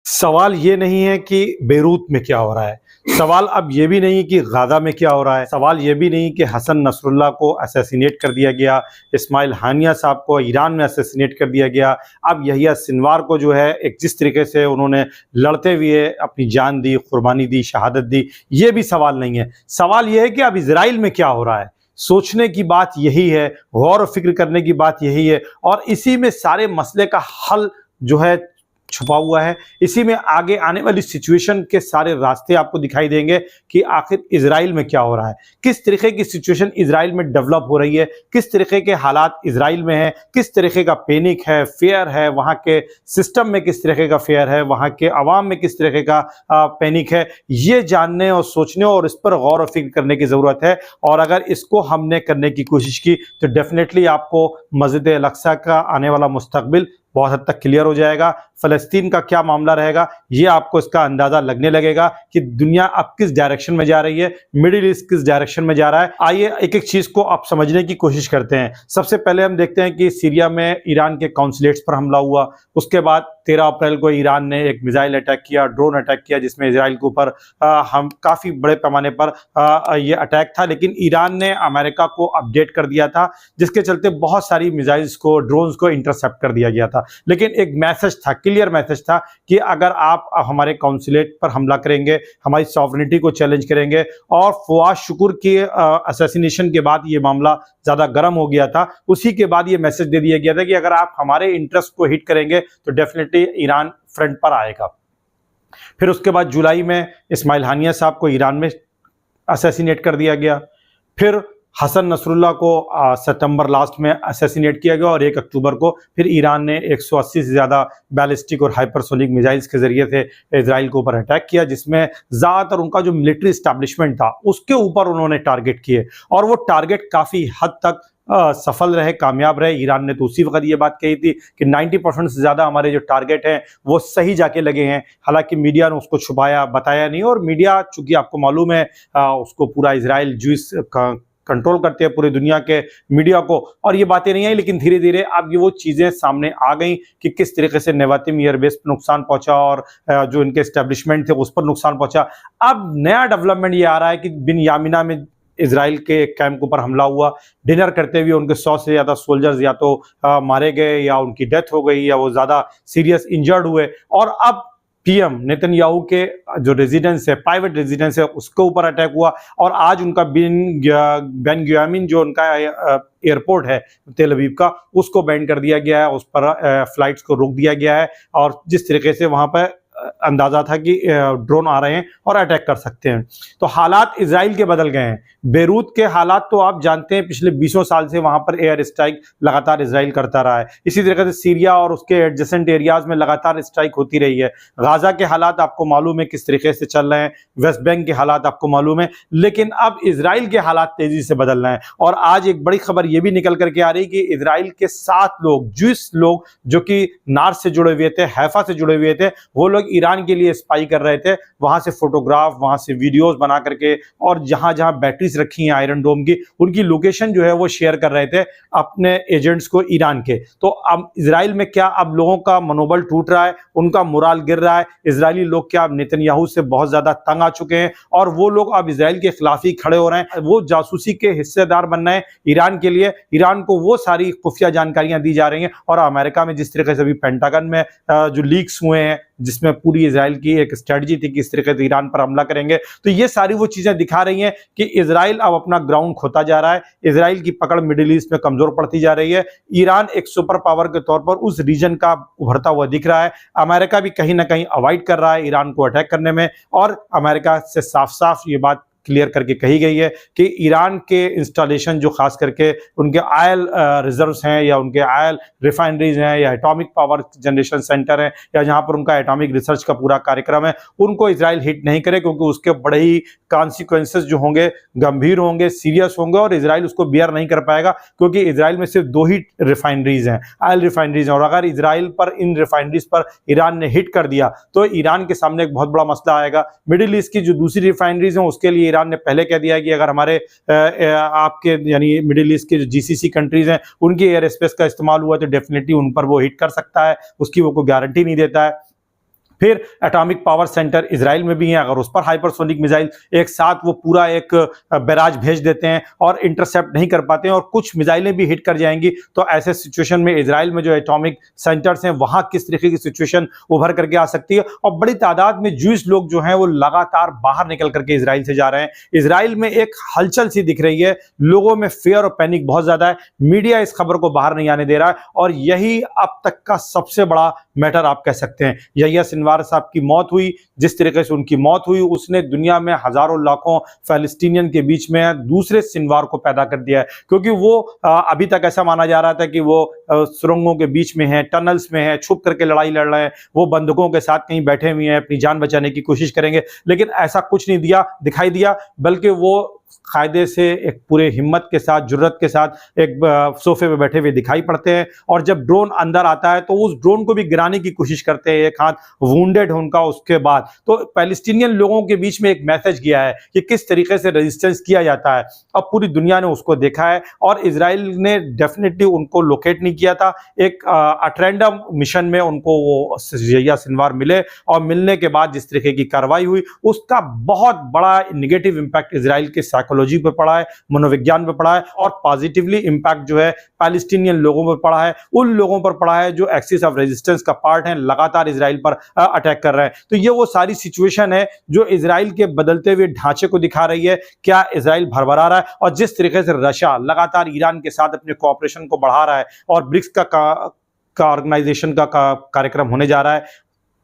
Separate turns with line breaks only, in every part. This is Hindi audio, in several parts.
सवाल ये नहीं है कि बेरूत में क्या हो रहा है। सवाल अब ये भी नहीं कि गाज़ा में क्या हो रहा है। सवाल ये भी नहीं कि हसन नसरुल्लाह को असैसिनेट कर दिया गया, इस्माइल हानिया साहब को ईरान में असैसिनेट कर दिया गया। अब यहिया सिनवार को जो है एक जिस तरीके से उन्होंने लड़ते हुए अपनी जान दी, कुर्बानी दी, शहादत दी, ये भी सवाल नहीं है। सवाल ये है कि अब इज़राइल में क्या हो रहा है। सोचने की बात यही है, गौर फ़िक्र करने की बात यही है और इसी में सारे मसले का हल जो है छुपा हुआ है। इसी में आगे आने वाली सिचुएशन के सारे रास्ते आपको दिखाई देंगे कि आखिर इजराइल में क्या हो रहा है, किस तरीके की सिचुएशन इजराइल में डेवलप हो रही है, किस तरीके के हालात इजराइल में है, किस तरीके का पैनिक है, फेयर है, वहाँ के सिस्टम में किस तरीके का फेयर है, वहाँ के अवाम में किस तरीके का पैनिक है। ये जानने और सोचने और इस पर गौर और फिक्र करने की ज़रूरत है। और अगर इसको हमने करने की कोशिश की तो डेफिनेटली आपको मस्जिद अल-अक्सा का आने वाला मुस्तकबिल बहुत हद तक क्लियर हो जाएगा। फ़लस्तीन का क्या मामला रहेगा, ये आपको इसका अंदाज़ा लगने लगेगा कि दुनिया अब किस डायरेक्शन में जा रही है, मिडिल ईस्ट किस डायरेक्शन में जा रहा है। आइए एक-एक चीज़ को आप समझने की कोशिश करते हैं। सबसे पहले हम देखते हैं कि सीरिया में ईरान के कॉन्सुलेट्स पर हमला हुआ। उसके बाद 13 अप्रैल को ईरान ने एक मिसाइल अटैक किया, ड्रोन अटैक किया, जिसमें इजराइल के ऊपर हम काफ़ी बड़े पैमाने पर ये अटैक था। लेकिन ईरान ने अमेरिका को अपडेट कर दिया था, जिसके चलते बहुत सारी मिसाइल्स को, ड्रोन्स को इंटरसेप्ट कर दिया गया था। लेकिन एक मैसेज था, क्लियर मैसेज था कि अगर आप हमारे कॉन्सुलेट पर हमला करेंगे, हमारी सॉवरेनिटी को चैलेंज करेंगे। और फवाद शुक्र के असैसिनेशन के बाद ये मामला ज़्यादा गर्म हो गया था। उसी के बाद ये मैसेज दे दिया गया था कि अगर आप हमारे इंटरेस्ट को हिट करेंगे तो डेफिनेटली ईरान फ्रंट पर आएगा। फिर उसके बाद जुलाई में इस्माइल हानिया साहब को ईरान में असैसिनेट कर दिया गया। फिर हसन नसरुल्लाह को सितंबर लास्ट में असैसिनेट किया गया और 1 अक्टूबर को फिर ईरान ने 180 से ज़्यादा बैलिस्टिक और हाइपरसोनिक मिसाइल्स के ज़रिए से इजराइल के ऊपर अटैक किया, जिसमें ज़्यादातर उनका जो मिलिट्री इस्टेब्लिशमेंट था उसके ऊपर उन्होंने टारगेट किए और वो टारगेट काफ़ी हद तक सफल रहे, कामयाब रहे। ईरान ने तो उसी वक्त ये बात कही थी कि 90% से ज़्यादा हमारे जो टारगेट हैं वो सही जाके लगे हैं। हालांकि मीडिया ने उसको छुपाया, बताया नहीं। और मीडिया चूंकि आपको मालूम है उसको पूरा इजराइल जूस कंट्रोल करते हैं पूरी दुनिया के मीडिया को, और ये बातें नहीं आई। लेकिन धीरे धीरे अब ये वो चीज़ें सामने आ गई कि किस तरीके से नेवातिम एयरबेस पर नुकसान पहुंचा और जो इनके एस्टेब्लिशमेंट थे उस पर नुकसान पहुंचा। अब नया डेवलपमेंट ये आ रहा है कि बिन यामिना में इजराइल के एक कैंप के ऊपर हमला हुआ। डिनर करते हुए उनके 100 से ज़्यादा सोल्जर्स या तो मारे गए या उनकी डेथ हो गई या वो ज़्यादा सीरियस इंजर्ड हुए। और अब पीएम नेतन्याहू के जो रेजिडेंस है, प्राइवेट रेजिडेंस है, उसके ऊपर अटैक हुआ। और आज उनका बेन गुयामिन जो उनका एयरपोर्ट है तेल अवीव का, उसको बैन कर दिया गया है, उस पर फ्लाइट्स को रोक दिया गया है। और जिस तरीके से वहाँ पर अंदाजा था कि ड्रोन आ रहे हैं और अटैक कर सकते हैं, तो हालात इजराइल के बदल गए हैं। बेरूत के हालात तो आप जानते हैं, पिछले 20 साल से वहां पर एयर स्ट्राइक लगातार इजराइल करता रहा है। इसी तरीके से सीरिया और उसके एडजेसेंट एरियाज में लगातार स्ट्राइक होती रही है। गाजा के हालात आपको मालूम है किस तरीके से चल रहे हैं, वेस्ट बैंक के हालात आपको मालूम है। लेकिन अब इजराइल के हालात तेजी से बदल रहे हैं। और आज एक बड़ी खबर यह भी निकल करके आ रही कि इजराइल के 7 लोग, जूस लोग जो कि नार्स से जुड़े हुए थे, हैफा से जुड़े हुए थे, वो लोग ईरान के लिए स्पाई कर रहे थे। वहां से फोटोग्राफ, वहां से वीडियोस बना करके और जहां जहां बैटरीज रखी हैं आयरन डोम की, उनकी लोकेशन जो है वो शेयर कर रहे थे अपने एजेंट्स को ईरान के। तो अब इजराइल में क्या, अब लोगों का मनोबल टूट रहा है, उनका मोराल गिर रहा है। इजरायली लोग क्या अब नेतन्याहू से बहुत ज्यादा तंग आ चुके हैं और वो लोग अब इजराइल के खिलाफ ही खड़े हो रहे हैं। वो जासूसी के हिस्सेदार बन रहे हैं ईरान के लिए। ईरान को वो सारी खुफिया जानकारियां दी जा रही हैं। और अमेरिका में जिस तरीके से अभी पेंटागन में जो लीक्स हुए हैं, जिसमें पूरी इजराइल की एक स्ट्रेटजी थी कि इस तरीके से ईरान पर हमला करेंगे, तो ये सारी वो चीजें दिखा रही हैं कि इजराइल अब अपना ग्राउंड खोता जा रहा है। इजराइल की पकड़ मिडिल ईस्ट में कमजोर पड़ती जा रही है। ईरान एक सुपर पावर के तौर पर उस रीजन का उभरता हुआ दिख रहा है। अमेरिका भी कहीं ना कहीं अवॉइड कर रहा है ईरान को अटैक करने में। और अमेरिका से साफ साफ ये बात क्लियर करके कही गई है कि ईरान के इंस्टॉलेशन जो खास करके उनके ऑयल रिजर्व्स हैं या उनके ऑयल रिफाइनरीज हैं या एटॉमिक पावर जनरेशन सेंटर हैं या जहां पर उनका एटॉमिक रिसर्च का पूरा कार्यक्रम है, उनको इजराइल हिट नहीं करे, क्योंकि उसके बड़े ही कॉन्सिक्वेंसेस जो होंगे गंभीर होंगे, सीरियस होंगे और इजराइल उसको बियर नहीं कर पाएगा। क्योंकि इजराइल में सिर्फ 2 ही रिफाइनरीज हैं, ऑयल रिफाइनरीज हैं। और अगर इजराइल पर, इन रिफाइनरीज पर ईरान ने हिट कर दिया तो ईरान के सामने एक बहुत बड़ा मसला आएगा। मिडिल ईस्ट की जो दूसरी रिफाइनरीज हैं उसके लिए ईरान ने पहले कह दिया है कि अगर हमारे आपके यानी मिडिल ईस्ट के जो जीसीसी कंट्रीज हैं उनकी एयर स्पेस का इस्तेमाल हुआ तो डेफिनेटली उन पर वो हिट कर सकता है, उसकी वो कोई गारंटी नहीं देता है। फिर एटॉमिक पावर सेंटर इजराइल में भी है, अगर उस पर हाइपरसोनिक मिसाइल एक साथ वो पूरा एक बैराज भेज देते हैं और इंटरसेप्ट नहीं कर पाते हैं और कुछ मिसाइलें भी हिट कर जाएंगी, तो ऐसे सिचुएशन में इजराइल में जो एटॉमिक सेंटर्स हैं वहां किस तरीके की सिचुएशन उभर करके आ सकती है। और बड़ी तादाद में ज्यूइश लोग जो हैं वो लगातार बाहर निकल करके इजराइल से जा रहे हैं। इजराइल में एक हलचल सी दिख रही है, लोगों में फियर और पैनिक बहुत ज्यादा है, मीडिया इस खबर को बाहर नहीं आने दे रहा है और यही अब तक का सबसे बड़ा मैटर आप कह सकते हैं। यहिया सिनवार साहब की मौत हुई, जिस तरीके से उनकी मौत हुई उसने दुनिया में हजारों लाखों फलस्तीनियन के बीच में दूसरे सिनवार को पैदा कर दिया है, क्योंकि वो अभी तक ऐसा माना जा रहा था कि वो सुरंगों के बीच में है, टनल्स में है, छुप करके लड़ाई लड़ रहे हैं, वो बंदूकों के साथ कहीं बैठे हुए हैं, अपनी जान बचाने की कोशिश करेंगे, लेकिन ऐसा कुछ नहीं दिखाई दिया, बल्कि वो कायदे से एक पूरे हिम्मत के साथ, जुर्रत के साथ एक सोफे पे बैठे हुए दिखाई पड़ते हैं। और जब ड्रोन अंदर आता है तो उस ड्रोन को भी गिराने की कोशिश करते हैं, एक हाथ वुंडेड है उनका उसके बाद। तो पैलेस्टीनियन लोगों के बीच में एक मैसेज गया है कि किस तरीके से रेजिस्टेंस किया जाता है, अब पूरी दुनिया ने उसको देखा है और इजराइल ने डेफिनेटली उनको लोकेट नहीं किया था। एक अट्रेंडम मिशन में उनको वो यहिया सिनवार मिले और मिलने के बाद जिस तरीके की कार्रवाई हुई उसका बहुत बड़ा निगेटिव इंपैक्ट इजराइल के साइकोलॉजी पे पड़ा है, मनोविज्ञान पे पड़ा है और पॉजिटिवली इंपैक्ट जो है पैलेस्टीनियन लोगों पर पड़ा है, उन लोगों पर पड़ा है जो एक्सिस ऑफ रेजिस्टेंस का पार्ट है, लगातार इजराइल पर अटैक कर रहे हैं। तो ये वो सारी सिचुएशन है जो इजराइल के बदलते हुए ढांचे को दिखा रही है, क्या इजराइल भरभरा रहा है और जिस तरीके से रशिया लगातार ईरान के साथ अपने कोऑपरेशन को बढ़ा रहा है और ब्रिक्स का ऑर्गेनाइजेशन का कार्यक्रम होने जा रहा है।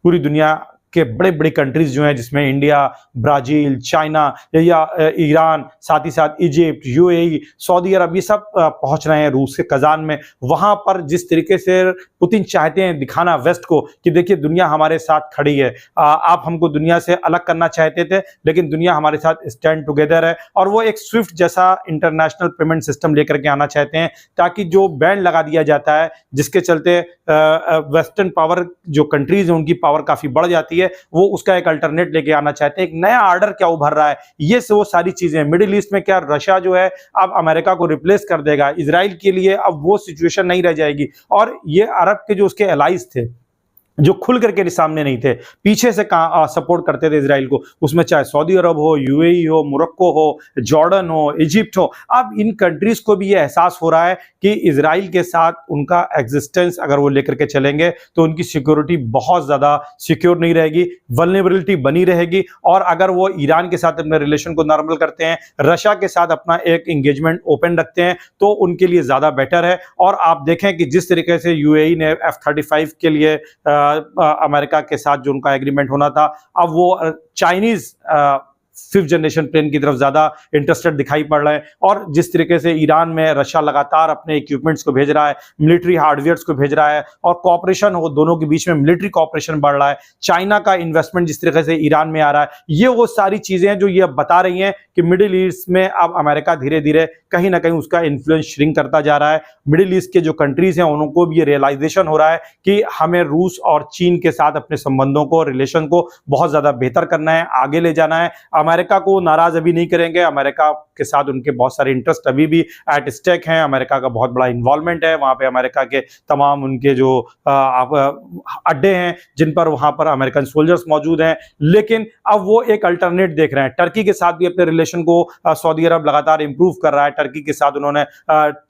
पूरी दुनिया के बड़े बड़े कंट्रीज जो हैं जिसमें इंडिया, ब्राजील, चाइना या ईरान, साथ ही साथ इजिप्ट, यूएई, सऊदी अरब, ये सब पहुंच रहे हैं रूस के कजान में। वहां पर जिस तरीके से पुतिन चाहते हैं दिखाना वेस्ट को कि देखिए दुनिया हमारे साथ खड़ी है, आप हमको दुनिया से अलग करना चाहते थे लेकिन दुनिया हमारे साथ स्टैंड टुगेदर है। और वो एक स्विफ्ट जैसा इंटरनेशनल पेमेंट सिस्टम लेकर के आना चाहते हैं ताकि जो बैन लगा दिया जाता है जिसके चलते वेस्टर्न पावर जो कंट्रीज हैं उनकी पावर काफी बढ़ जाती है, वो उसका एक अल्टरनेट लेके आना चाहते हैं। एक नया ऑर्डर क्या उभर रहा है, ये से वो सारी चीजें। मिडिल ईस्ट में क्या रशिया जो है अब अमेरिका को रिप्लेस कर देगा, इजराइल के लिए अब वो सिचुएशन नहीं रह जाएगी। और ये अरब के जो उसके एलाइज थे जो खुल करके सामने नहीं थे, पीछे से सपोर्ट करते थे इजराइल को, उसमें चाहे सऊदी अरब हो, यूएई हो, मोरक्को हो, जॉर्डन हो, इजिप्ट हो, अब इन कंट्रीज को भी ये एहसास हो रहा है कि इजराइल के साथ उनका एग्जिस्टेंस अगर वो लेकर के चलेंगे तो उनकी सिक्योरिटी बहुत ज्यादा सिक्योर नहीं रहेगी, वल्नरेबिलिटी बनी रहेगी। और अगर वो ईरान के साथ अपने रिलेशन को नॉर्मल करते हैं, रशिया के साथ अपना एक एंगेजमेंट ओपन रखते हैं तो उनके लिए ज्यादा बेटर है। और आप देखें कि जिस तरीके से यूएई ने F-35 के लिए अमेरिका के साथ जो उनका एग्रीमेंट होना था, अब वो चाइनीज 5th जनरेशन प्लेन की तरफ ज्यादा इंटरेस्टेड दिखाई पड़ रहे हैं। और जिस तरीके से ईरान में रशिया लगातार अपने इक्विपमेंट्स को भेज रहा है, मिलिट्री हार्डवेयर्स को भेज रहा है और कॉपरेशन हो दोनों के बीच में मिलिट्री कॉपरेशन बढ़ रहा है, चाइना का इन्वेस्टमेंट जिस तरीके से ईरान में आ रहा है, ये वो सारी चीजें हैं जो ये बता रही हैं कि मिडिल ईस्ट में अब अमेरिका धीरे धीरे कहीं ना कहीं उसका इन्फ्लुएंस श्रिंक करता जा रहा है। मिडिल ईस्ट के जो कंट्रीज हैं उनको भी ये रियलाइजेशन हो रहा है कि हमें रूस और चीन के साथ अपने संबंधों को, रिलेशन को बहुत ज्यादा बेहतर करना है, आगे ले जाना है। अमेरिका को नाराज अभी नहीं करेंगे, अमेरिका के साथ उनके बहुत सारे इंटरेस्ट अभी भी एट स्टेक हैं, अमेरिका का बहुत बड़ा इन्वॉल्वमेंट है वहां पे, अमेरिका के तमाम उनके जो अड्डे हैं जिन पर वहां पर अमेरिकन सोल्जर्स मौजूद हैं। लेकिन अब वो एक अल्टरनेट देख रहे हैं, टर्की के साथ भी अपने रिलेशन को सऊदी अरब लगातार इंप्रूव कर रहा है। टर्की के साथ उन्होंने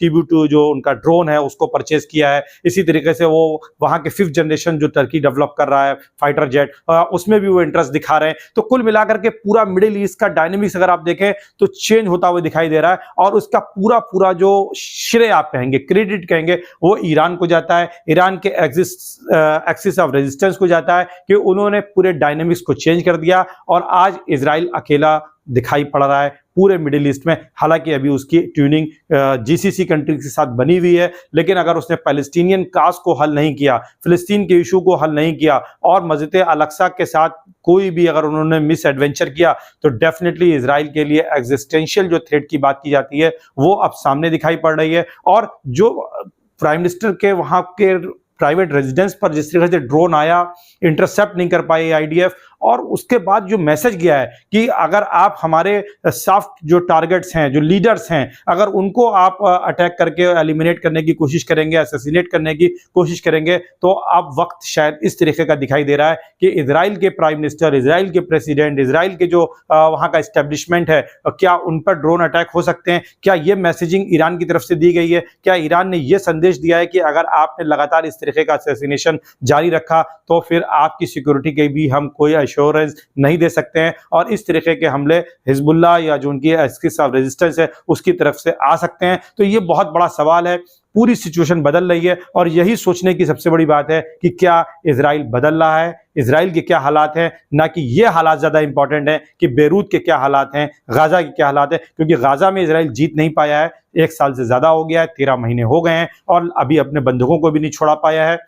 TB2 जो उनका ड्रोन है उसको परचेज किया है। इसी तरीके से वो वहां के 5th जनरेशन जो टर्की डेवलप कर रहा है फाइटर जेट, उसमें भी वो इंटरेस्ट दिखा रहे हैं। तो कुल मिलाकर के पूरा मिडिल ईस्ट का डायनेमिक्स अगर आप देखें तो चेंज होता हुआ दिखाई दे रहा है और उसका पूरा जो श्रेय आप कहेंगे, क्रेडिट कहेंगे, वो ईरान को जाता है, ईरान के एक्सिस ऑफ रेजिस्टेंस को जाता है कि उन्होंने पूरे डायनेमिक्स को चेंज कर दिया और आज इजराइल अकेला दिखाई पड़ रहा है पूरे मिडिल ईस्ट में। हालांकि अभी उसकी ट्यूनिंग GCC कंट्री के साथ बनी हुई है, लेकिन अगर उसने पैलेस्टीनियन काज को हल नहीं किया, फिलिस्तीन के इशू को हल नहीं किया और मस्जिद अल-अक्सा के साथ कोई भी अगर उन्होंने मिस एडवेंचर किया तो डेफिनेटली इजराइल के लिए एग्जिस्टेंशियल जो थ्रेट की बात की जाती है वो अब सामने दिखाई पड़ रही है। और जो प्राइम मिनिस्टर के वहां के प्राइवेट रेजिडेंस पर जिस तरीके से ड्रोन आया, इंटरसेप्ट नहीं कर पाए IDF और उसके बाद जो मैसेज गया है कि अगर आप हमारे सॉफ्ट जो टारगेट्स हैं, जो लीडर्स हैं, अगर उनको आप अटैक करके एलिमिनेट करने की कोशिश करेंगे, असैसिनेट करने की कोशिश करेंगे, तो अब वक्त शायद इस तरीके का दिखाई दे रहा है कि इजराइल के प्राइम मिनिस्टर, इजराइल के प्रेसिडेंट, इजराइल के जो वहां का एस्टेब्लिशमेंट है, क्या उन पर ड्रोन अटैक हो सकते हैं? क्या ये मैसेजिंग ईरान की तरफ से दी गई है? क्या ईरान ने यह संदेश दिया है कि अगर आपने लगातार इस तरीके का असैसिनेशन जारी रखा तो फिर आपकी सिक्योरिटी के भी हम कोई एश्योरेंस नहीं दे सकते हैं और इस तरीके के हमले हिजबुल्लाह या जो उनकी रेजिस्टेंस है उसकी तरफ से आ सकते हैं? तो ये बहुत बड़ा सवाल है। पूरी सिचुएशन बदल रही है और यही सोचने की सबसे बड़ी बात है कि क्या इजराइल बदल रहा है, इजराइल के क्या हालात हैं, ना कि ये हालात ज्यादा इंपॉर्टेंट हैं कि बेरूत के क्या हालात हैं, गाजा के क्या हालात हैं, क्योंकि गाजा में इजराइल जीत नहीं पाया है। 1 साल से ज्यादा हो गया है, 13 महीने हो गए हैं और अभी अपने बंधुकों को भी नहीं छोड़ा पाया है।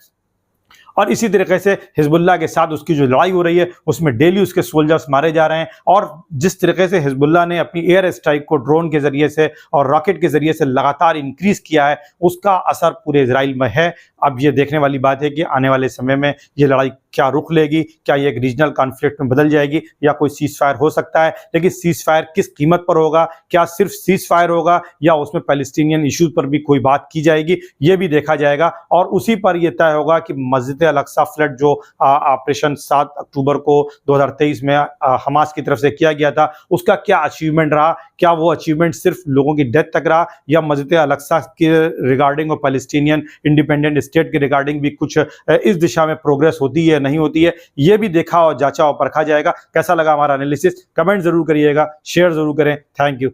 और इसी तरीके से हिजबुल्लाह के साथ उसकी जो लड़ाई हो रही है उसमें डेली उसके सोल्जर्स मारे जा रहे हैं और जिस तरीके से हिजबुल्लाह ने अपनी एयर स्ट्राइक को ड्रोन के जरिए से और रॉकेट के जरिए से लगातार इंक्रीज किया है, उसका असर पूरे इजराइल में है। अब ये देखने वाली बात है कि आने वाले समय में ये लड़ाई क्या रुख लेगी, क्या ये एक रीजनल कॉन्फ्लिक्ट में बदल जाएगी या कोई सीज फायर हो सकता है। लेकिन सीज फायर किस कीमत पर होगा, क्या सिर्फ सीज फायर होगा या उसमें पैलेस्टीनियन इश्यूज पर भी कोई बात की जाएगी, ये भी देखा जाएगा और उसी पर यह तय होगा कि मस्जिद अल-अक्सा फ्लड जो ऑपरेशन 7 अक्टूबर को 2023 में हमास की तरफ से किया गया था, उसका क्या अचीवमेंट रहा, क्या वो अचीवमेंट सिर्फ लोगों की डेथ तक रहा या मस्जिद अल-अक्सा के रिगार्डिंग और पैलेस्टीनियन इंडिपेंडेंट स्टेट के रिगार्डिंग भी कुछ इस दिशा में प्रोग्रेस होती है, नहीं होती है, ये भी देखा और जांचा और परखा जाएगा। कैसा लगा हमारा एनालिसिस, कमेंट जरूर करिएगा, शेयर जरूर करें। Thank you.